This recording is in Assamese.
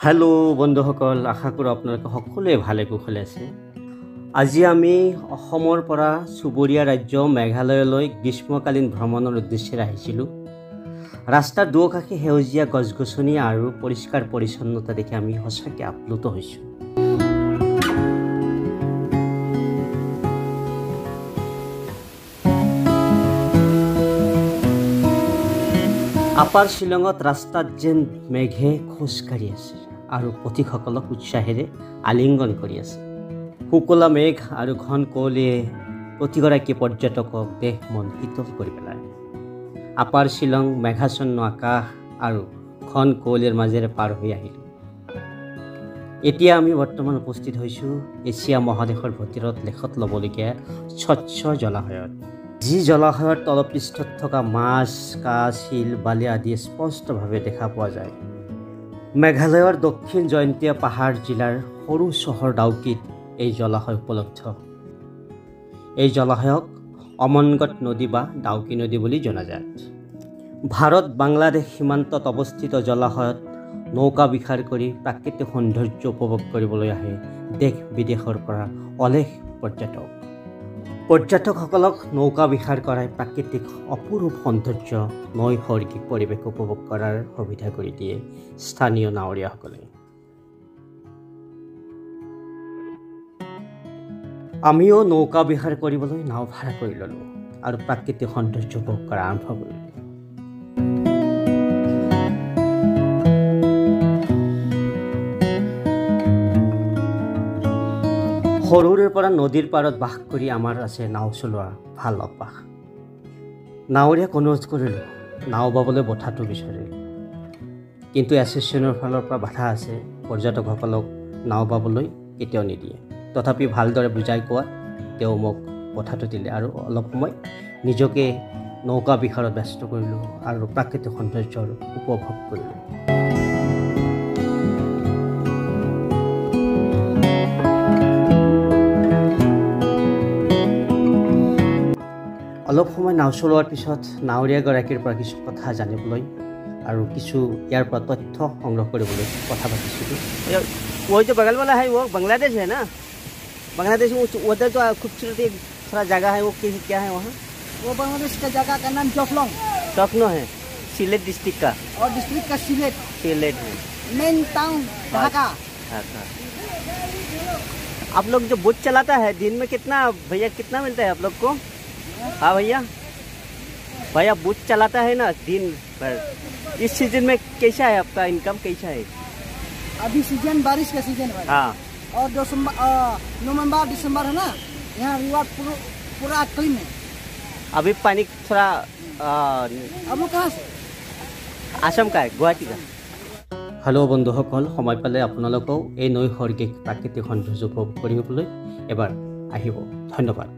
हेलो बंधुসকল आशा करो आपनालोके सकलोৱে ভালে কুশলে আছে। আজি আমি অসমৰ পৰা সুবুৰীয়া ৰাজ্য মেঘালয়লৈ গ্ৰীষ্মকালীন ভ্ৰমণৰ উদ্দেশ্যে আহিছিলোঁ। ৰাস্তাৰ দুয়োকাষে সেউজীয়া গছ-গছনি আৰু পৰিষ্কাৰ পৰিচ্ছন্নতা দেখি আমি সঁচাকৈ আপ্লুত হৈছোঁ। আপাৰ শিলঙত ৰাস্তাত যেন মেঘে খোজকাঢ়ি আছে আৰু পথিকসকলক উৎসাহেৰে আলিংগন কৰি আছে। শুকলা মেঘ আৰু ঘন কুঁৱলীয়ে প্ৰতিগৰাকী পৰ্যটকক দেহ মন শীতল কৰি পেলায়। আপাৰ শিলং মেঘাচ্ছন্ন আকাশ আৰু ঘন কুঁৱলীৰ মাজেৰে পাৰ হৈ আহিলোঁ। এতিয়া আমি বৰ্তমান উপস্থিত হৈছোঁ এছিয়া মহাদেশৰ ভিতৰত লেখত ল'বলগীয়া স্বচ্ছ জলাশয়ত। যি জলাশয়ৰ তলপৃষ্ঠত থকা মাছ, কাছ, শিল, বালি আদি স্পষ্টভাৱে দেখা পোৱা যায়। মেঘালয়ৰ দক্ষিণ জয়ন্তীয়া পাহাৰ জিলাৰ সৰু চহৰ ডাউকিত এই জলাশয় উপলব্ধ। এই জলাশয়ক অমনগত নদী বা ডাউকি নদী বুলি জনাজাত। ভাৰত বাংলাদেশ সীমান্তত অৱস্থিত জলাশয়ত নৌকা বিহাৰ কৰি প্ৰাকৃতিক সৌন্দৰ্য উপভোগ কৰিবলৈ আহে দেশ বিদেশৰ পৰা অলেখ পৰ্যটক। পৰ্যটকসকলক নৌকা বিহাৰ কৰাই প্ৰাকৃতিক অপৰূপ সৌন্দৰ্য নৈসৰ্গিক পৰিৱেশ উপভোগ কৰাৰ সুবিধা কৰি দিয়ে স্থানীয় নাৱৰীয়াসকলে। আমিও নৌকা বিহাৰ কৰিবলৈ নাও ভাড়া কৰি ল'লোঁ আৰু প্ৰাকৃতিক সৌন্দৰ্য উপভোগ কৰা আৰম্ভ কৰিলোঁ। সৰুৰে পৰা নদীৰ পাৰত বাস কৰি আমাৰ আছে নাও চলোৱা ভাল অভ্যাস। নাৱৰীয়াক অনুৰোধ কৰিলোঁ নাও বাবলৈ বঠাটো বিচাৰে, কিন্তু এছ'চিয়েশ্যনৰ ফালৰ পৰা বাধা আছে, পৰ্যটকসকলক নাও বাবলৈ কেতিয়াও নিদিয়ে। তথাপি ভালদৰে বুজাই কোৱাত তেওঁ মোক বঠাটো দিলে আৰু অলপ সময় নিজকে নৌকা বিহাৰত ব্যস্ত কৰিলোঁ আৰু প্ৰাকৃতিক সৌন্দৰ্যৰ উপভোগ কৰিলোঁ। অলপ সময় নাও চলোৱাৰ পিছত নাৱৰীয়াগৰাকীৰ পৰা কিছু কথা জানিবলৈ আৰু কিছু ইয়াৰ পৰা তথ্য সংগ্ৰহ কৰিবলৈ কথা পাতিছিলোঁ। वो जो बगल वाला है वो बांग्लादेश है ना? बांग्लादेश में उधर तो खूबसूरत एक थोड़ा जगह है, वो क्या है वहाँ? वो बांग्लादेश का जगह का नाम चौकलोंग। चौकनो है, सिलेट डिस्ट्रिक्ट का। और डिस्ट्रिक्ट का सिलेट है। Main town Dhaka. आप लोग जो बोट चलाता है दिन में कितना भैया कितना मिलता है आप लोग को? हाँ भैया बोट चलाता है ना दिन भर, इस सीजन में कैसा है आपका इनकम कैसा है? अभी सीजन बारिश का सीजन है। हाँ। और नवंबर दिसंबर है ना, यहाँ रिवर पूरा क्लीन है। अभी पानी थोड़ा अब लोग कहाँ से? आसाम का है, गुवाहाटी का। हेलो बंधुসকল, সময় পালে আপোনালোকেও এই নৈসৰ্গিক প্ৰাকৃতিক সৌন্দৰ্য উপভোগ কৰিবলৈ এবাৰ আহিব। ধন্যবাদ।